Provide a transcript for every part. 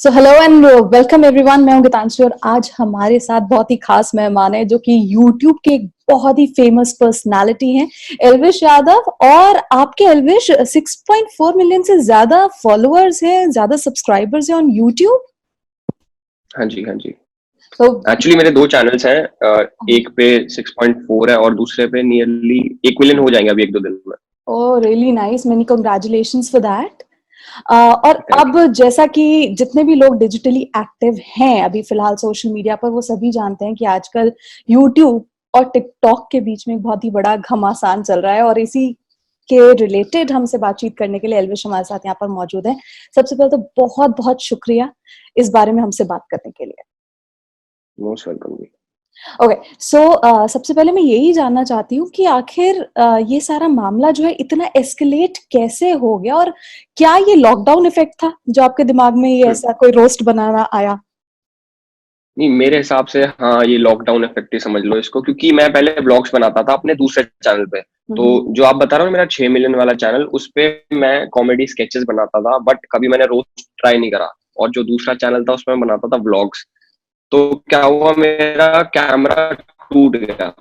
So hello and welcome everyone. मैं हूं गीतांशु और आज हमारे साथ बहुत ही खास मेहमान है जो कि यूट्यूब के एक बहुत ही फेमस पर्सनालिटी हैं, एल्विश यादव। और आपके एल्विश 6.4 मिलियन से ज्यादा फॉलोअर्स हैं, ज्यादा सब्सक्राइबर्स हैं ऑन यूट्यूब। हाँ जी, हाँ जी। तो एक्चुअली मेरे 2 चैनल्स हैं। एक पे 6.4 है और दूसरे पे नियरली 1 मिलियन हो जाएंगे अभी 1-2 दिन में। Oh really nice, many congratulations for that. और थैंक अब जैसा कि जितने भी लोग डिजिटली एक्टिव हैं अभी फिलहाल सोशल मीडिया पर, वो सभी जानते हैं कि आजकल यूट्यूब और टिकटॉक के बीच में एक बहुत ही बड़ा घमासान चल रहा है। और इसी के रिलेटेड हमसे बातचीत करने के लिए एल्विश हमारे साथ यहाँ पर मौजूद है। सबसे पहले तो बहुत बहुत शुक्रिया इस बारे में हमसे बात करने के लिए। मोस्ट वेलकम जी। ओके सो सबसे पहले मैं यही जानना चाहती हूँ कि आखिर ये सारा मामला जो है इतना एस्केलेट कैसे हो गया, और क्या ये लॉकडाउन इफेक्ट था जो आपके दिमाग में ये ऐसा कोई रोस्ट बनाना आया? नहीं, मेरे हिसाब से हाँ, ये लॉकडाउन इफेक्ट ही समझ लो इसको, क्योंकि मैं पहले व्लॉग्स बनाता था अपने दूसरे चैनल पे। तो हम्म। जो आप बता रहे हो मेरा 6 मिलियन वाला चैनल, उस पे मैं कॉमेडी स्केचेस बनाता था, बट कभी मैंने रोस्ट ट्राई नहीं करा। और जो दूसरा चैनल था उसमें मैं बनाता था व्लॉग्स। तो क्या हुआ, मेरा कैमरा टूट गया।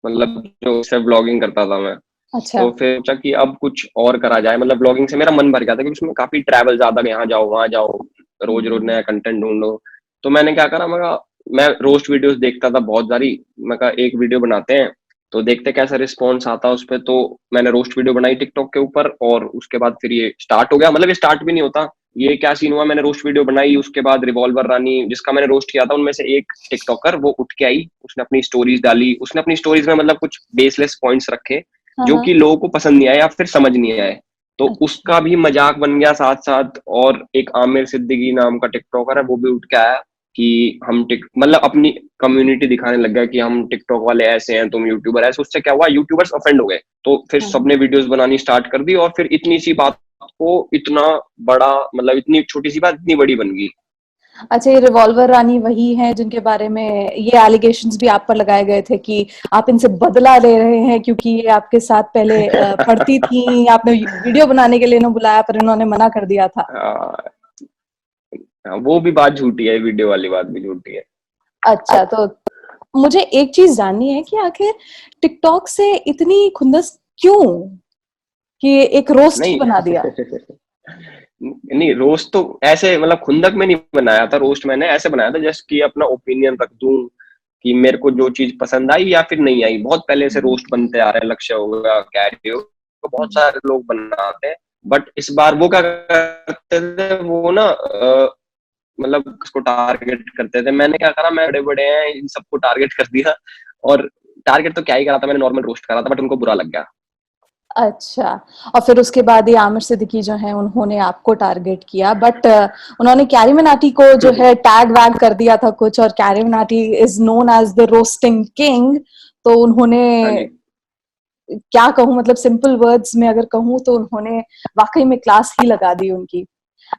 मतलब जो उससे व्लॉगिंग करता था मैं। अच्छा। तो फिर सोचा कि अब कुछ और करा जाए। मतलब ब्लॉगिंग से मेरा मन भर गया था, क्योंकि उसमें काफी ट्रैवल ज्यादा, यहाँ जाओ वहां जाओ, रोज रोज हम्म। नया कंटेंट ढूंढो। तो मैंने क्या करा, मैं रोस्ट वीडियोस देखता था बहुत सारी। मैं कहा एक वीडियो बनाते हैं, तो देखते कैसा रिस्पॉन्स आता है उस पर। तो मैंने रोस्ट वीडियो बनाई टिकटॉक के ऊपर, और उसके बाद फिर ये स्टार्ट हो गया। मतलब ये स्टार्ट भी नहीं होता, ये क्या सीन हुआ, मैंने रोस्ट वीडियो बनाई, उसके बाद रिवॉल्वर रानी जिसका मैंने रोस्ट किया था, उनमें से एक टिकटॉकर वो उठ के आई, उसने अपनी स्टोरीज डाली। उसने अपनी स्टोरीज में मतलब कुछ बेसलेस पॉइंट्स रखे हाँ जो हाँ। कि लोगों को पसंद नहीं आए या फिर समझ नहीं आए। तो अच्छा। उसका भी मजाक बन गया साथ साथ। और एक आमिर सिद्दीकी नाम का टिकटॉकर है, वो भी उठ के आया कि हम टिक मतलब अपनी कम्युनिटी दिखाने लग गया कि हम टिकटॉक वाले ऐसे हैं, तुम यूट्यूबर ऐसे। उससे क्या हुआ, यूट्यूबर्स ऑफेंड हो गए। तो फिर हाँ हाँ। सबने वीडियोस बनानी स्टार्ट कर दी, और फिर इतनी सी बात को इतना बड़ा, मतलब इतनी छोटी सी बात इतनी बड़ी बन गई। अच्छा, ये रिवॉल्वर रानी वही है जिनके बारे में ये एलिगेशंस भी आप पर लगाए गए थे कि आप इनसे बदला ले रहे हैं क्योंकि ये आपके साथ पहले पढ़ती थी, आपने वीडियो बनाने के लिए इन्हें बुलाया पर इन्होंने मना कर दिया था। हाँ, वो भी बात झूठी है, वीडियो वाली बात भी झूठी है। अच्छा, तो मुझे एक चीज जाननी है कि आखिर टिकटॉक से इतनी खुंदस क्यों कि एक रोस्ट ही नहीं बना दिया? नहीं, रोस्ट तो ऐसे मतलब खुंदक में नहीं बनाया था। रोस्ट मैंने ऐसे बनाया था जस्ट कि अपना ओपिनियन रख दूं कि मेरे को जो चीज पसंद आई या फिर नहीं आई। बहुत पहले से रोस्ट बनते आ रहे हैं, लक्ष्य हो गया, कैरी हो, तो बहुत सारे लोग बनाते हैं। बट इस बार वो क्या करते थे, वो ना मतलब उसको टारगेट करते थे। मैंने क्या करा, मैं बड़े बड़े हैं इन सबको टारगेट कर दिया। और टारगेट तो क्या ही करा था, मैंने नॉर्मल रोस्ट करा था, बट उनको बुरा लग गया। अच्छा। और फिर उसके बाद ये आमिर सिद्दीकी जो है उन्होंने आपको टारगेट किया, बट उन्होंने कैरी मिनाटी को जो है टैग वैग कर दिया था कुछ, और Carry Minati is known as the roasting king. तो उन्होंने, हाँ जी, क्या कहूँ, मतलब सिंपल वर्ड्स में अगर कहूँ तो उन्होंने वाकई में क्लास ही लगा दी उनकी।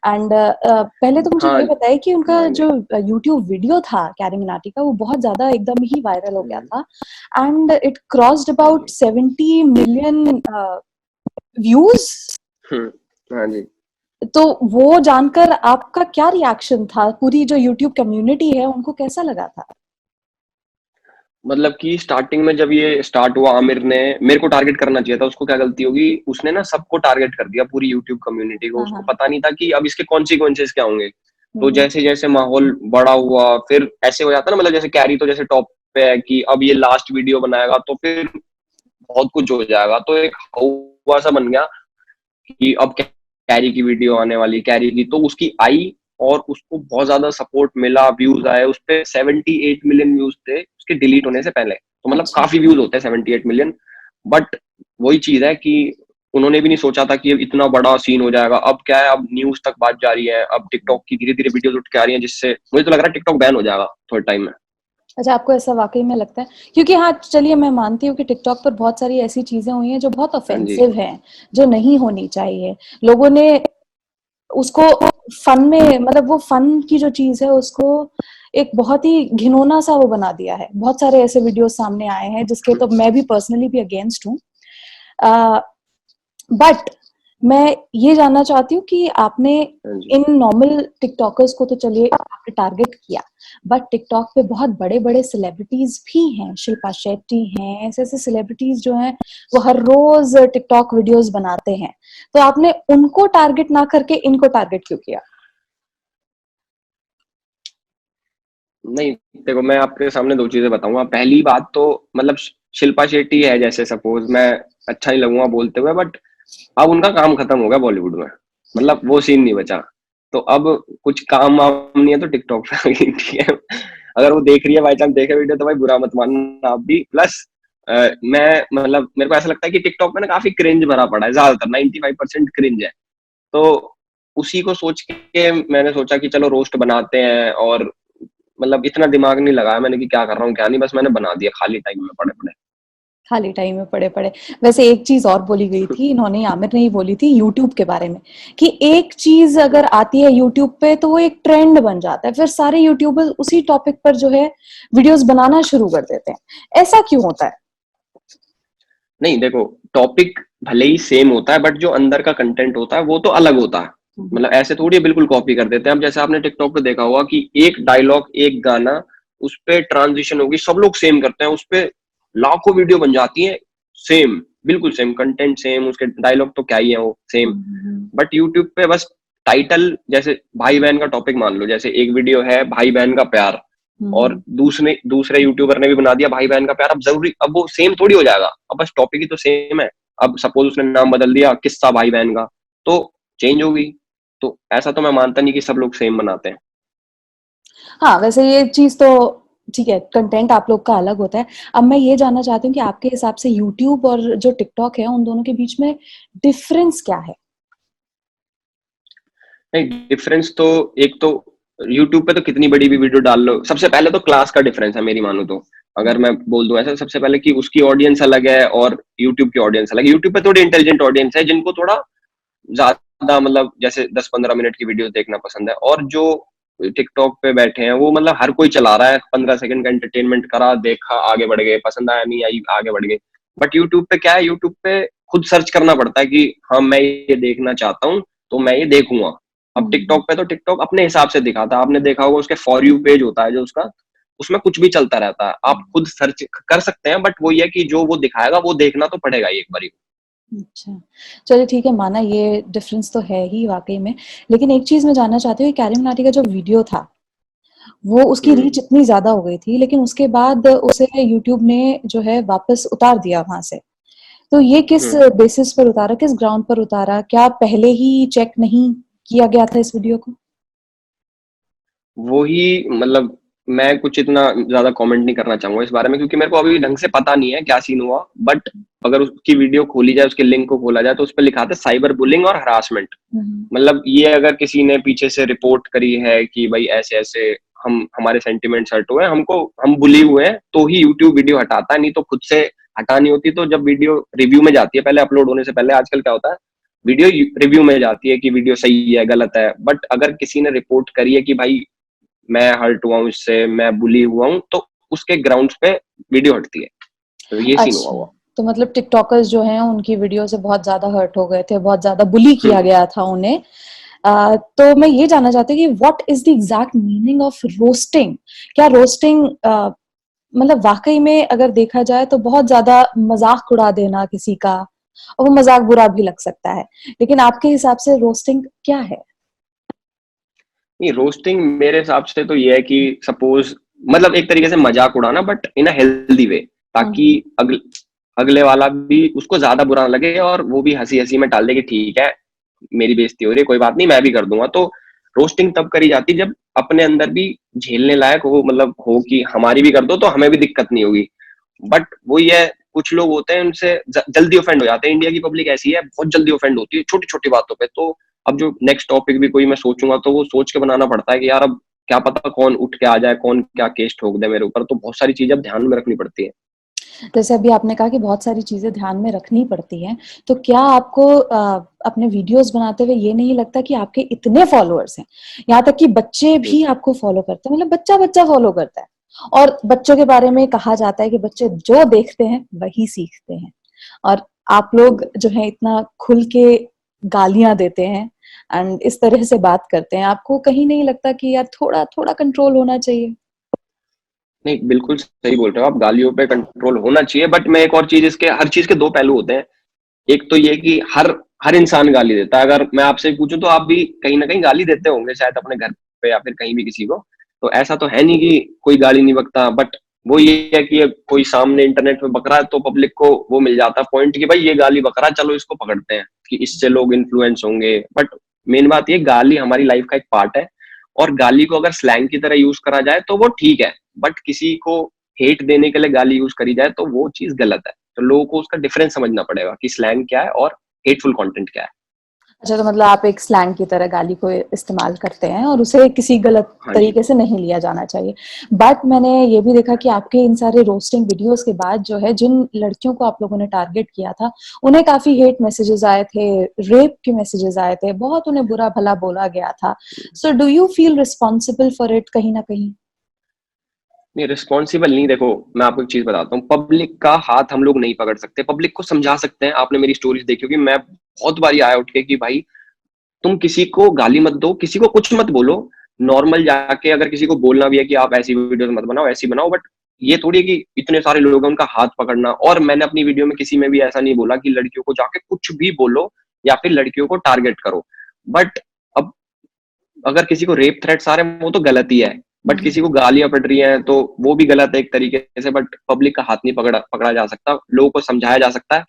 एंड पहले तो मुझे हाँ, ये बताइए कि उनका हाँ जो जी। यूट्यूब वीडियो था कैरी मिनाटी का, वो बहुत ज्यादा एकदम ही वायरल हो गया था एंड इट क्रॉस्ड हाँ अबाउट जी। 70 million views. हाँ जी। तो वो जानकर आपका क्या रिएक्शन था? पूरी जो यूट्यूब कम्युनिटी है उनको कैसा लगा था? मतलब कि स्टार्टिंग में जब ये स्टार्ट हुआ, आमिर ने मेरे को टारगेट करना चाहिए था। उसको क्या गलती होगी, उसने ना सबको टारगेट कर दिया, पूरी यूट्यूब कम्युनिटी को। हाँ उसको हाँ। पता नहीं था कि अब इसके कॉन्सिक्वेंसेस क्या होंगे। तो हम्म। जैसे जैसे माहौल बड़ा हुआ, फिर ऐसे हो जाता ना, मतलब जैसे कैरी तो जैसे टॉप पे है कि अब ये लास्ट वीडियो बनाएगा तो फिर बहुत कुछ हो जाएगा। तो एक हुआ सा बन गया कि अब कैरी की वीडियो आने वाली, कैरी की। तो उसकी आई, और उसको बहुत ज्यादा सपोर्ट मिला, व्यूज आए। उस पे 78 मिलियन व्यूज थे उसके डिलीट होने से पहले। तो मतलब अच्छा। काफी व्यूज होते हैं 78 मिलियन। बट वही चीज है कि उन्होंने भी नहीं सोचा था कि ये इतना बड़ा सीन हो जाएगा। अब क्या है, अब न्यूज तक बात जा रही है, अब टिकटॉक की धीरे धीरे वीडियोस उठ के आ रही हैं, जिससे मुझे तो लग रहा है टिकटॉक बैन हो जाएगा थोड़े टाइम में। अच्छा, आपको ऐसा वाकई में लगता है? क्योंकि हाँ, चलिए मैं मानती हूँ कि टिकटॉक पर बहुत सारी ऐसी चीजें हुई हैं जो बहुत हाँ जी, ऑफेंसिव हैं, जो नहीं होनी चाहिए। लोगों ने उसको फन में, मतलब वो फन की जो चीज है उसको एक बहुत ही घिनौना सा वो बना दिया है। बहुत सारे ऐसे वीडियो सामने आए हैं जिसके तो मैं भी पर्सनली भी अगेंस्ट हूँ। बट मैं ये जानना चाहती हूँ कि आपने हाँ जी। इन नॉर्मल टिकटॉकर्स को तो चलिए आपने टारगेट किया, बट टिकटॉक पे बहुत बड़े-बड़े सेलिब्रिटीज भी हैं, शिल्पा शेट्टी हैं, ऐसे-ऐसे सेलिब्रिटीज जो हैं वो हर रोज टिकटॉक वीडियोस बनाते हैं। तो आपने उनको टारगेट ना करके इनको टारगेट क्यों किया? नहीं, देखो मैं आपके सामने 2 चीज़ें बताऊँगा। पहली बात तो मतलब शिल्पा शेट्टी है जैसे सपोज़ मैं अच्छा नहीं लगूँगा बोलते हुए बट अब उनका काम खत्म हो गया बॉलीवुड में। मतलब वो सीन नहीं बचा। तो अब कुछ काम-वाम नहीं है तो टिकटॉक पे आ गई ठीक है। अगर वो देख रही है बाय चांस देखे वीडियो तो भाई बुरा मत मानना आप भी। प्लस मैं मतलब मेरे को ऐसा लगता है कि टिकटॉक पे ना काफ़ी क्रिंज भरा पड़ा है ज़्यादातर 95% क्रिंज है। तो उसी को सोच के मैंने सोचा कि चलो रोस्ट बनाते हैं और मतलब इतना दिमाग नहीं लगाया मैंने कि क्या कर रहा हूँ, क्या नहीं, बस मैंने बना दिया खाली टाइम में पड़े-पड़े। खाली टाइम में पड़े-पड़े। वैसे एक चीज़ और बोली गई थी, इन्होंने आमिर ने ही बोली थी यूट्यूब के बारे में कि एक चीज़ अगर हुँ। आती है यूट्यूब पे तो वो एक ट्रेंड बन जाता है। फिर सारे यूट्यूबर्स उसी टॉपिक पर जो है वीडियोज़ बनाना शुरू कर देते हैं। ऐसा क्यों होता है? नहीं देखो, टॉपिक भले ही सेम होता है बट जो अंदर का कंटेंट होता है वो तो अलग होता है। हुँ, हुँ। मतलब ऐसे थोड़ी है बिल्कुल कॉपी कर देते हैं। अब जैसे आपने टिकटॉक पे देखा होगा कि एक डायलॉग, एक गाना, उसपे ट्रांज़िशन होगी, सब लोग सेम करते हैं, उसपे लाखों वीडियो बन जाती हैं, सेम, बिल्कुल सेम, कंटेंट सेम, उसके डायलॉग तो क्या ही है वो, हुँ, सेम। हुँ, हुँ। बट यूट्यूब पे बस टाइटल जैसे भाई-बहन का टॉपिक मान लो, जैसे एक वीडियो है भाई-बहन का प्यार हुँ, और हुँ। दूसरे दूसरे यूट्यूबर ने भी बना दिया भाई-बहन का प्यार, अब वो सेम थोड़ी हो जाएगा, अब बस टॉपिक ही तो सेम है। अब सपोज़ उसने नाम बदल दिया किस्सा भाई-बहन का, तो चेंज होगी। तो ऐसा तो मैं मानता नहीं कि सब लोग सेम बनाते हैं। हाँ, वैसे ये चीज़ तो ठीक है, कंटेंट आप लोग का अलग होता है। अब मैं ये जानना चाहती हूँ कि आपके हिसाब से यूट्यूब और जो टिकटॉक है, उन दोनों के बीच में डिफरेंस क्या है? नहीं, डिफरेंस तो एक तो यूट्यूब पे तो कितनी बड़ी भी वीडियो डाल लो, सबसे पहले तो क्लास का डिफरेंस है मेरी मानो तो। अगर मैं बोल दूँ ऐसा सबसे पहले कि उसकी ऑडियंस अलग है और यूट्यूब की ऑडियंस अलग है। यूट्यूब पे थोड़ी इंटेलिजेंट ऑडियंस है जिनको थोड़ा ज़्यादा मतलब जैसे 10-15 मिनट की वीडियोज़ देखना पसंद है और जो टिकटॉक पे बैठे हैं वो मतलब हर कोई चला रहा है, 15 सेकंड का एंटरटेनमेंट करा, देखा, आगे बढ़ गए, पसंद आया, नहीं आई, आगे बढ़ गए। बट यूट्यूब पे क्या है, यूट्यूब पे खुद सर्च करना पड़ता है कि हाँ, मैं ये देखना चाहता हूँ, तो मैं ये देखूँगा। अब हुँ, हुँ। टिकटॉक पे तो टिकटॉक अपने हिसाब से दिखाता है, आपने देखा होगा उसके फॉर यू पेज होता है जो उसका, उसमें कुछ भी चलता रहता है। आप खुद सर्च कर सकते हैं बट वही है कि जो वो दिखाएगा वो देखना तो पड़ेगा ही एक बारी। अच्छा, चलिए ठीक है, माना ये डिफरेंस तो है ही वाक़ई में। लेकिन एक चीज़ मैं जानना चाहती हूँ, कैरी मनाटी का जो वीडियो था, वो उसकी हुँ, रीच इतनी ज़्यादा हो गई थी, लेकिन उसके बाद उसे यूट्यूब ने जो है वापस उतार दिया वहाँ से। तो ये किस हुँ। बेसिस पर उतारा, किस ग्राउंड पर उतारा? क्या पहले ही चेक नहीं किया गया था इस वीडियो को? वो ही मतलब मैं कुछ इतना ज़्यादा कमेंट नहीं करना चाहूँगा इस बारे में क्योंकि मेरे को अभी ढंग से पता नहीं है क्या सीन हुआ। बट अगर उसकी वीडियो खोली जाए, उसके लिंक को खोला जाए तो उसपे लिखा था साइबर बुलिंग और हरासमेंट। हुँ, हुँ। मतलब ये अगर किसी ने पीछे से रिपोर्ट करी है कि भाई ऐसे-ऐसे हम हमारे सेंटिमेंट्स हर्ट हुए हैं, हम बुली हुए हैं, तो ही यूट्यूब वीडियो हटाता है, नहीं तो खुद से हटानी होती तो जब वीडियो रिव्यू में जाती है, पहले अपलोड होने से पहले आजकल क्या होता है, वीडियो रिव्यू में जाती है कि वीडियो सही है, गलत है। बट अगर किसी ने रिपोर्ट करी है कि भाई मैं हर्ट हुआ हूँ इससे, मैं बुली हुआ हूँ, तो उसके ग्राउंड्स पे वीडियो हटती है। तो ये सीन हुआ अच्छा, हुआ। तो मतलब टिकटॉकर्स जो हैं उनकी वीडियो से बहुत ज़्यादा हर्ट हो गए थे, बहुत ज़्यादा बुली किया हुँ। गया था उन्हें। तो मैं ये जानना चाहती हूँ कि what is the exact meaning of roasting? क्या रोस्टिंग मतलब वाक़ई में अगर देखा जाए तो बहुत ज़्यादा मज़ाक उड़ा देना किसी का, और वो मज़ाक बुरा भी लग सकता है। लेकिन आपके हिसाब से रोस्टिंग क्या है? नहीं, रोस्टिंग मेरे हिसाब से तो ये है कि सपोज़ मतलब एक तरीके से मज़ाक उड़ाना but in a healthy way हुँ, ताकि हुँ। अगले वाला भी उसको ज़्यादा बुरा ना लगे और वो भी हँसी-हँसी में टाल दे कि ठीक है, मेरी बेइज़्ती हो रही है, कोई बात नहीं मैं भी कर दूँगा। तो रोस्टिंग तब करी जाती है जब अपने अंदर भी झेलने लायक हो मतलब हो कि हमारी भी कर दो तो हमें भी दिक्कत नहीं होगी। बट वही है, कुछ लोग होते हैं उनसे जल्दी ऑफेंड हो जाते हैं। इंडिया की पब्लिक ऐसी है, बहुत जल्दी ऑफेंड होती है छोटी-छोटी बातों पे। तो अब जो नेक्स्ट टॉपिक भी कोई मैं सोचूँगा तो वो सोच के बनाना पड़ता है कि यार अब क्या पता कौन उठ के आ जाए, कौन क्या केस ठोक दे मेरे ऊपर। तो बहुत सारी चीज़ें अब ध्यान में रखनी पड़ती है। जैसे अभी आपने कहा कि बहुत सारी चीज़ें ध्यान में रखनी पड़ती हैं, तो क्या आपको अपने वीडियोज़ बनाते हुए ये नहीं लगता कि आपके इतने फॉलोअर्स हैं, यहाँ तक कि बच्चे हुँ। भी आपको फॉलो करते हैं, मतलब बच्चा-बच्चा फॉलो करता है, और बच्चों के बारे में कहा जाता है कि बच्चे जो देखते हैं, वही सीखते हैं, और आप लोग जो है इतना खुल के गालियां देते हैं एंड इस तरह से बात करते हैं, आपको कहीं नहीं लगता कि यार थोड़ा थोड़ा कंट्रोल होना चाहिए? नहीं, बिल्कुल सही बोल रहे हो आप, गालियों पे कंट्रोल होना चाहिए, बट मैं एक और चीज, इसके हर चीज के दो पहलू होते हैं। एक तो ये कि हर हर इंसान गाली देता है। अगर मैं आपसे पूछूं तो आप भी कहीं ना कहीं गाली देते होंगे शायद अपने घर पे या फिर कहीं भी किसी को। तो ऐसा तो है नहीं कि कोई गाली नहीं बकता, बट वो ये है कि कोई सामने इंटरनेट में बक रहा है तो पब्लिक को वो मिल जाता है पॉइंट कि भाई ये गाली बक रहा है, चलो इसको पकड़ते हैं कि इससे लोग इन्फ्लुएंस होंगे। बट मेन बात ये, गाली हमारी लाइफ का एक पार्ट है, और गाली को अगर स्लैंग की तरह यूज करा जाए तो वो ठीक है, बट किसी को हेट देने के लिए गाली यूज करी जाए तो वो चीज गलत है। तो लोगों को उसका डिफरेंस समझना पड़ेगा कि स्लैंग क्या है और हेटफुल कंटेंट क्या है। अच्छा, तो मतलब आप एक स्लैंग की तरह गाली को इस्तेमाल करते हैं और उसे किसी गलत हाँ जी। तरीके से नहीं लिया जाना चाहिए। बट मैंने ये भी देखा कि आपके इन सारे रोस्टिंग वीडियोस के बाद जो है, जिन लड़कियों को आप लोगों ने टारगेट किया था, उन्हें काफी हेट मैसेजेस आए थे, रेप के मैसेजेस आए थे, बहुत उन्हें बुरा भला बोला गया था। So do you feel responsible for it कहीं ना कहीं? नहीं, रिस्पॉन्सिबल नहीं। देखो, मैं आपको एक चीज बताता हूँ, पब्लिक का हाथ हम लोग नहीं पकड़ सकते, पब्लिक को समझा सकते हैं। आपने मेरी स्टोरीज देखी होगी, मैं बहुत बारी आया उठ के कि भाई तुम किसी को गाली मत दो, किसी को कुछ मत बोलो। नॉर्मल जाके अगर किसी को बोलना भी है कि आप ऐसी वीडियोस मत बनाओ, ऐसी बनाओ, बट ये थोड़ी है कि इतने सारे लोग हैं उनका हाथ पकड़ना। और मैंने अपनी वीडियो में किसी में भी ऐसा नहीं बोला कि लड़कियों को जाके कुछ भी बोलो या फिर लड़कियों को टारगेट करो। बट अब अगर किसी को रेप थ्रेट्स आ रहे हैं वो तो गलत ही है, बट किसी को गालियां पड़ रही हैं तो वो भी गलत है एक तरीके से। बट पब्लिक का हाथ नहीं पकड़ा पकड़ा जा सकता, लोगों को समझाया जा सकता है।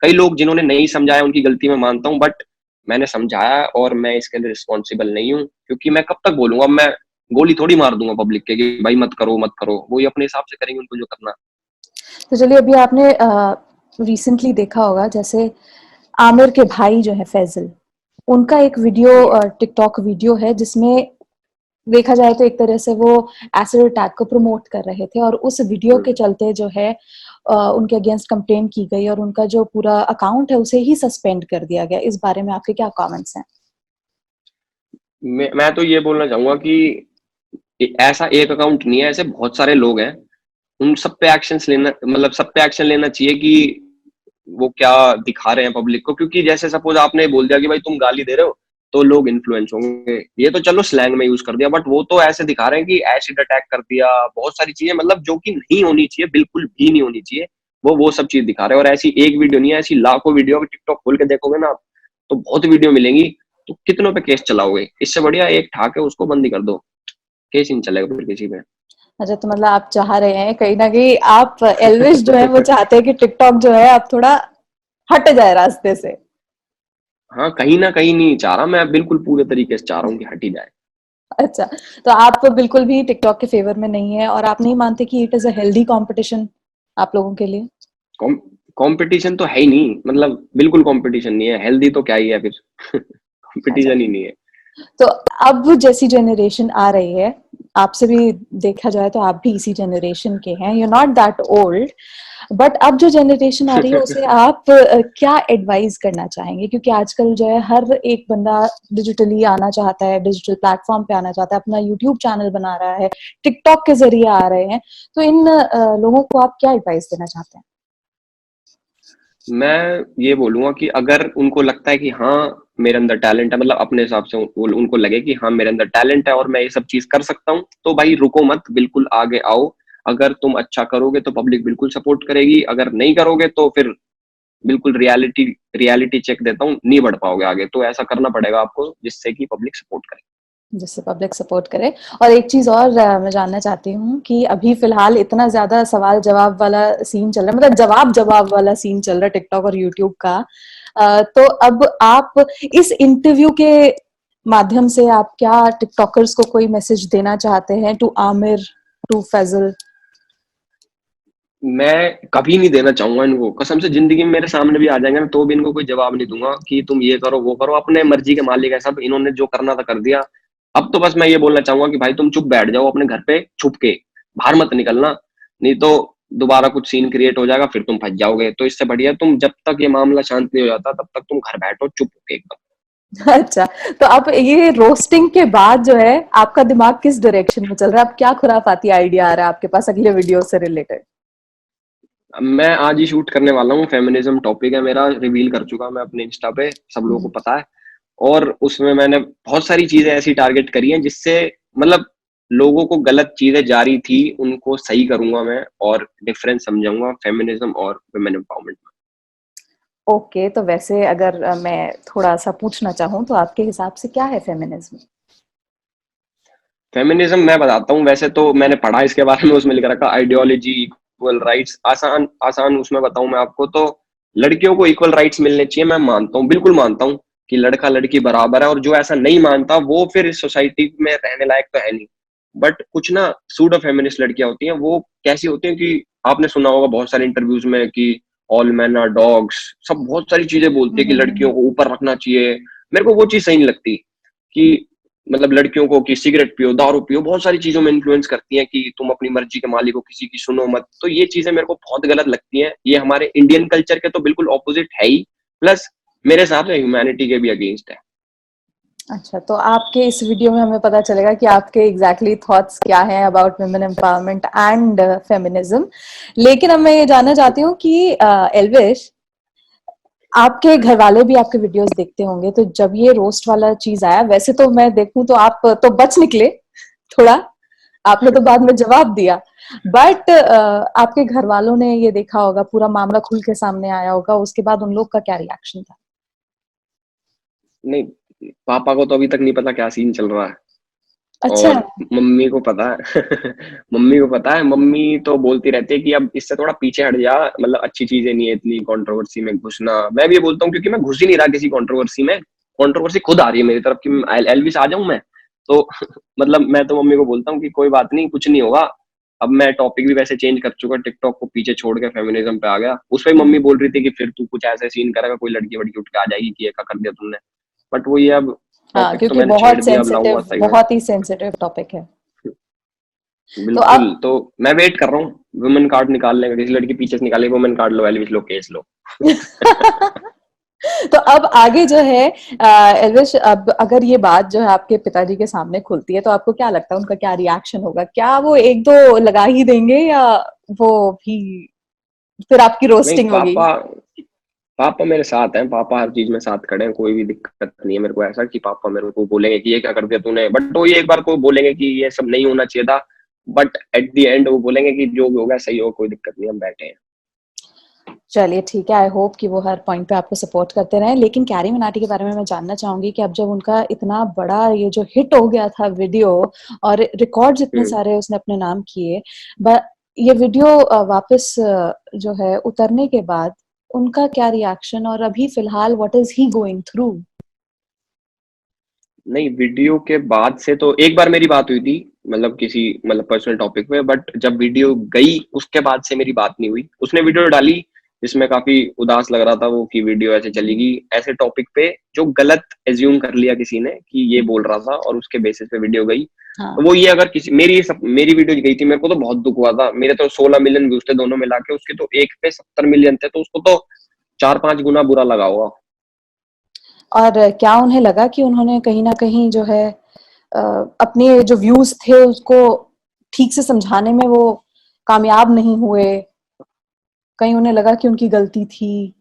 कई लोग जिन्होंने नहीं समझाया उनकी गलती मैं मानता हूँ, बट मैंने समझाया और मैं इसके लिए रिस्पॉन्सिबल नहीं हूँ, क्योंकि मैं कब तक बोलूंगा। मैं गोली थोड़ी मार दूंगा पब्लिक के कि भाई मत करो मत करो, वो ही अपने हिसाब से करेंगे उनको जो करना। तो चलिए, अभी आपने रिसेंटली देखा होगा, जैसे आमिर के भाई जो है फैजल, उनका एक वीडियो, हाँ जी। टिकटॉक वीडियो है जिसमें देखा जाए तो एक तरह से वो एसिड अटैक को प्रमोट कर रहे थे, और उस वीडियो के चलते जो है उनके अगेंस्ट कंप्लेन की गई और उनका जो पूरा अकाउंट है उसे ही सस्पेंड कर दिया गया। इस बारे में आपके क्या कमेंट्स हैं? मैं तो ये बोलना चाहूंगा कि ऐसा एक अकाउंट नहीं है, ऐसे बहुत सारे लोग हैं। उन सब पे एक्शन लेना, मतलब सब पे एक्शन लेना चाहिए कि वो क्या दिखा रहे हैं पब्लिक को। क्योंकि जैसे सपोज आपने बोल दिया कि भाई तुम गाली दे रहे हो तो लोग इन्फ्लुएंस होंगे, ये तो चलो स्लैंग में यूज कर दिया, बट वो तो ऐसे दिखा रहे हैं कि एसिड अटैक कर दिया, बहुत सारी चीजें मतलब जो कि नहीं होनी चाहिए, बिल्कुल भी नहीं होनी चाहिए। वो सब चीज दिखा रहे हैं। और ऐसी एक वीडियो नहीं है, ऐसी लाखों वीडियो, अगर टिकटॉक खोल के देखोगे ना आप, तो बहुत वीडियो मिलेंगी। तो कितनों पे केस चलाओगे? इससे बढ़िया एक ठाके उसको बंद ही कर दो, केस ही नहीं चलेगा फिर किसी पे। अच्छा, तो मतलब आप चाह रहे हैं कहीं ना कहीं, आप एल्विश जो है वो चाहते हैं कि टिकटॉक जो है अब थोड़ा हट जाए रास्ते से? हाँ, कहीं ना कहीं नहीं चाह रहा, मैं बिल्कुल पूरे तरीके से चाह रहा हूँ कि हट ही जाए। अच्छा, तो आप तो बिल्कुल भी टिकटॉक के फेवर में नहीं है, और आप नहीं मानते कि it is a healthy competition आप लोगों के लिए? कंपटीशन तो है ही नहीं, मतलब बिल्कुल कंपटीशन नहीं है, हेल्दी तो क्या ही है फिर। अच्छा, कंपटीशन ही नहीं है। तो अब जैसी जनरेशन आ रही है, आपसे भी देखा जाए तो आप भी इसी जनरेशन के हैं, you not that old, but अब जो जनरेशन आ रही है उसे आप क्या एडवाइस करना चाहेंगे? क्योंकि आजकल जो है हर एक बंदा डिजिटली आना चाहता है, डिजिटल प्लेटफॉर्म पे आना चाहता है, अपना यूट्यूब चैनल बना रहा है, टिकटॉक के जरिए आ रहे हैं। तो इन लोगों को आप क्या एडवाइस देना चाहते हैं? मैं ये बोलूंगा कि अगर उनको लगता है कि हाँ मेरे अंदर टैलेंट है, मतलब अपने हिसाब से उनको लगे कि हाँ मेरे अंदर टैलेंट है और मैं ये सब चीज कर सकता हूँ, तो भाई रुको मत, बिल्कुल आगे आओ। अगर तुम अच्छा करोगे तो पब्लिक बिल्कुल सपोर्ट करेगी, अगर नहीं करोगे तो फिर बिल्कुल रियलिटी रियलिटी चेक देता हूँ, नहीं बढ़ पाओगे आगे। तो ऐसा करना पड़ेगा आपको जिससे कि पब्लिक सपोर्ट करे। जिससे पब्लिक सपोर्ट करे। और एक चीज और मैं जानना चाहती हूँ कि अभी फिलहाल इतना ज्यादा सवाल जवाब वाला सीन चल रहा है, मतलब जवाब जवाब वाला सीन चल रहा है टिकटॉक और यूट्यूब का, तो अब आप इस इंटरव्यू के माध्यम से आप क्या टिकटॉकर्स को कोई मैसेज देना चाहते हैं, टू आमिर, टू फैजल? मैं कभी नहीं देना चाहूंगा इनको, कसम से। जिंदगी में मेरे सामने भी आ जाएंगे ना तो भी इनको कोई जवाब नहीं दूंगा कि तुम ये करो वो करो, अपने मर्जी के मालिक है सब, इन्होंने जो करना था कर दिया। अब तो बस मैं ये बोलना चाहूंगा कि भाई तुम चुप बैठ जाओ अपने घर पे छुप के, बाहर मत निकलना, नहीं तो दोबारा कुछ सीन क्रिएट हो जाएगा, फिर तुम फंस जाओगे। तो इससे बढ़िया तुम, जब तक ये मामला शांत नहीं हो जाता तब तक तुम घर बैठो चुप होके एकदम। अच्छा, तो आप ये रोस्टिंग के बाद जो है आपका दिमाग किस डायरेक्शन में चल रहा है? आप क्या खुराफाती आइडिया आ रहा है आपके पास अगले वीडियो से रिलेटेड? मैं आज ही शूट करने वाला हूँ, फेमिनिज्म टॉपिक है मेरा, रिवील कर चुका मैं अपने इंस्टा पे, सब लोगों को पता है। और उसमें मैंने बहुत सारी चीजें ऐसी टारगेट करी हैं जिससे मतलब लोगों को गलत चीजें जारी थी उनको सही करूंगा मैं, और डिफरेंस समझाऊंगा फेमिनिज्म और वुमेन एम्पावरमेंट में। ओके, तो वैसे अगर मैं थोड़ा सा पूछना चाहूँ तो आपके हिसाब से क्या है फेमिनिज्म? फेमिनिज्म मैं बताता हूँ, वैसे तो मैंने पढ़ा इसके बारे में, उसमें लिख रखा आइडियोलॉजी इक्वल राइट्स, आसान आसान उसमें बताऊं मैं आपको तो लड़कियों को इक्वल राइट्स मिलने चाहिए, मैं मानता हूँ, बिल्कुल मानता हूँ कि लड़का लड़की बराबर है, और जो ऐसा नहीं मानता वो फिर इस सोसाइटी में रहने लायक तो है नहीं। बट कुछ ना सूडो फेमिनिस्ट लड़कियां होती हैं, वो कैसी होती हैं कि आपने सुना होगा बहुत सारे इंटरव्यूज में कि ऑल मैन आर डॉग्स, सब बहुत सारी चीजें बोलती है कि लड़कियों को ऊपर रखना चाहिए। मेरे को वो चीज सही नहीं लगती कि मतलब लड़कियों को कि सिगरेट पियो, दारू पियो, बहुत सारी चीजों में इन्फ्लुएंस करती हैं कि तुम अपनी मर्जी के मालिक हो, किसी की सुनो मत। तो ये चीजें मेरे को बहुत गलत लगती हैं, ये हमारे इंडियन कल्चर के तो बिल्कुल ऑपोजिट है ही, प्लस मेरे हिसाब से ह्यूमैनिटी के भी अगेंस्ट है। अच्छा, तो आपके इस वीडियो में हमें पता चलेगा कि आपके एग्जैक्टली थॉट्स क्या हैं about women empowerment and feminism. लेकिन अब मैं ये जानना चाहती हूँ कि एल्विश, आपके घर वाले भी आपके वीडियोस देखते होंगे, तो जब ये रोस्ट वाला चीज आया, वैसे तो मैं देखूं तो आप तो बच निकले थोड़ा, आपने तो बाद में जवाब दिया, बट आपके घर वालों ने ये देखा होगा, पूरा मामला खुल के सामने आया होगा, उसके बाद उन लोग का क्या रिएक्शन था? नहीं, पापा को तो अभी तक नहीं पता क्या सीन चल रहा है, अच्छा। और मम्मी को पता है। मम्मी को पता है, मम्मी तो बोलती रहती है कि अब इससे थोड़ा पीछे हट जा, मतलब अच्छी चीजें नहीं है इतनी कंट्रोवर्सी में घुसना। मैं भी ये बोलता हूँ क्योंकि मैं घुस ही नहीं रहा किसी कंट्रोवर्सी में, कंट्रोवर्सी खुद आ रही है मेरी तरफ कि एलविस आ जाऊं मैं तो। मतलब मैं तो मम्मी को बोलता हूँ कि कोई बात नहीं, कुछ नहीं होगा। अब मैं टॉपिक भी वैसे चेंज कर चुका, टिकटॉक को पीछे छोड़ के फेमिनिज्म पे आ गया। उस पर मम्मी बोल रही थी कि फिर तू कुछ ऐसे सीन करेगा, कोई लड़की वड़की उठ के आ जाएगी कि ये क्या कर दिया तुमने। बट वो ये अब हाँ, टॉपिक तो क्योंकि मैंने छेड़ बहुत दिया, अब लाऊंगा सेंसिटिव, सही में। बहुत ही सेंसिटिव टॉपिक है। तो बिल्कुल, अब तो मैं वेट कर रहा हूँ वुमेन कार्ड निकालने का, किसी लड़की पीछे से निकाले वुमेन कार्ड, लो एलविस लो, केस लो। तो अब आगे जो है एल्विश, अब अगर ये बात जो है आपके पिताजी के सामने खुलती है, तो आपको क्या लगता है उनका क्या रिएक्शन होगा? क्या वो एक दो लगा ही देंगे, या वो भी फिर आपकी नहीं, रोस्टिंग होगी? पापा पापा मेरे साथ हैं, पापा हर चीज में साथ खड़े हैं, कोई भी दिक्कत नहीं है मेरे को ऐसा कि पापा मेरे को बोलेंगे कि ये क्या कर दिया तूने, बट वो ये एक बार को बोलेंगे कि ये सब नहीं होना चाहिए था, बट एट द एंड वो बोलेंगे कि जो भी होगा सही हो, कोई दिक्कत नहीं, हम बैठे हैं। चलिए ठीक है, आई होप कि वो हर पॉइंट पे आपको सपोर्ट करते रहें। लेकिन कैरी मिनाटी के बारे में मैं जानना चाहूंगी कि अब जब उनका इतना बड़ा ये जो हिट हो गया था वीडियो, और रिकॉर्ड्स इतने हम्म। सारे उसने अपने नाम किए, ये वीडियो वापस जो है उतरने के बाद उनका क्या रिएक्शन, और अभी फिलहाल what is he going through? नहीं, वीडियो के बाद से तो एक बार मेरी बात हुई थी, मतलब किसी मतलब पर्सनल टॉपिक पे, बट जब वीडियो गई उसके बाद से मेरी बात नहीं हुई। उसने वीडियो डाली जिसमें काफी उदास लग रहा था वो कि वीडियो ऐसे चलेगी, ऐसे टॉपिक पे जो गलत एज्यूम कर लिया किसी ने कि ये बोल रहा था, और उसके बेसिस पे वीडियो गई। तो हाँ। वो ये अगर किसी मेरी वीडियो गई थी, मेरे को तो बहुत दुख हुआ था, मेरे तो 16 मिलियन व्यूज थे दोनों मिला के, उसके तो एक पे 70 मिलियन थे, तो उसको तो 4-5 गुना बुरा लगा होगा। और क्या उन्हें लगा कि उन्होंने कहीं ना कहीं जो है अपने जो व्यूज थे उसको ठीक से समझाने में वो कामयाब नहीं हुए? कहीं उन्हें लगा कि उनकी गलती थी?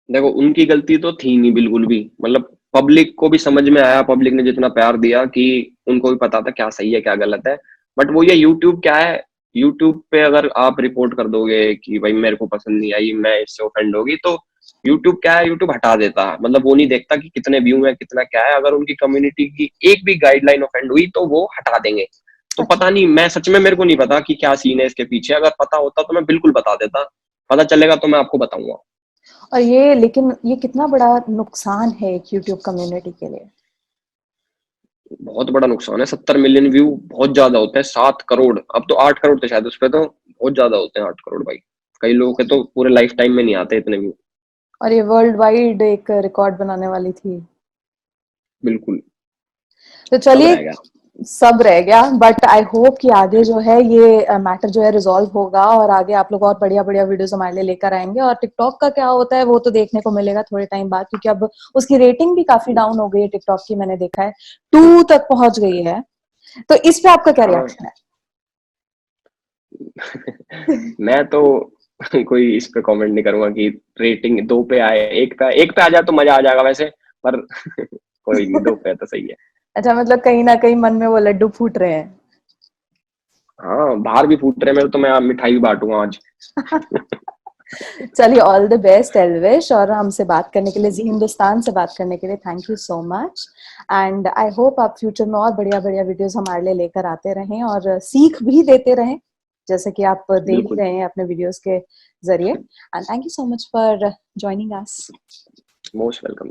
देखो, उनकी गलती तो थी नहीं बिल्कुल भी, मतलब पब्लिक को भी समझ में आया, पब्लिक ने जितना प्यार दिया कि उनको भी पता था क्या सही है क्या गलत है। बट वो ये यूट्यूब क्या है, यूट्यूब पे अगर आप रिपोर्ट कर दोगे कि भाई मेरे को पसंद नहीं आई, मैं इससे ऑफेंड होगी, तो यूट्यूब क्या है, यूट्यूब हटा देता है, मतलब वो नहीं देखता कि कितने व्यू है कितना क्या है, अगर उनकी कम्युनिटी की एक भी गाइडलाइन ऑफेंड हुई तो वो हटा देंगे। तो अच्छा। पता नहीं, मैं सच में मेरे को नहीं पता कि क्या सीन है इसके पीछे, अगर पता होता तो मैं बिल्कुल बता देता, पता चलेगा तो मैं आपको बताऊंगा। और ये, लेकिन ये कितना बड़ा नुकसान है एक यूट्यूब कम्युनिटी के लिए? बहुत बड़ा नुकसान है, 70 मिलियन व्यू बहुत ज्यादा होते हैं, 7 करोड़, अब तो 8 करोड़ थे शायद उस पे, तो बहुत ज्यादा होते हैं 8 करोड़ भाई। कई लोगों के तो पूरे लाइफ टाइम में नहीं आते इतने व्यू। और ये वर्ल्ड वाइड एक रिकॉर्ड बनाने वाली थी। बिल्कुल। तो सब चलिए, रह गया। सब रह गया, बट आई होप कि आगे जो है ये मैटर जो है रिजॉल्व होगा, और आगे आप लोग और बढ़िया बढ़िया वीडियोस हमारे लिए लेकर आएंगे। और टिकटॉक का क्या होता है वो तो देखने को मिलेगा थोड़े टाइम बाद, क्योंकि अब उसकी रेटिंग भी काफी डाउन हो गई है टिकटॉक की, मैंने देखा है 2 तक पहुंच गई है। तो इस पे आपका क्या हाँ, रिएक्शन है? मैं तो कोई इस पे कमेंट नहीं करूंगा कि रेटिंग 2 पे आए, 1 पे आ जाए तो मजा आ जाएगा वैसे, पर कोई नहीं, 2 पे है तो सही है। अच्छा, मतलब कहीं ना कहीं मन में वो लड्डू फूट रहे हैं। हाँ, बाहर भी फूट रहे हैं मेरे, तो मैं मिठाई भी बांटूंगा आज। चलिए, ऑल द बेस्ट एल्विश, और हमसे बात करने के लिए, जी हिंदुस्तान से बात करने के लिए thank you so much. And I hope आप फ्यूचर में और बढ़िया बढ़िया वीडियोस हमारे लिए लेकर आते रहें और सीख भी देते रहें, जैसे कि आप दे ही बिल्कुल। रहे हैं अपने वीडियोस के जरिए। And thank you so much for joining us. Most welcome.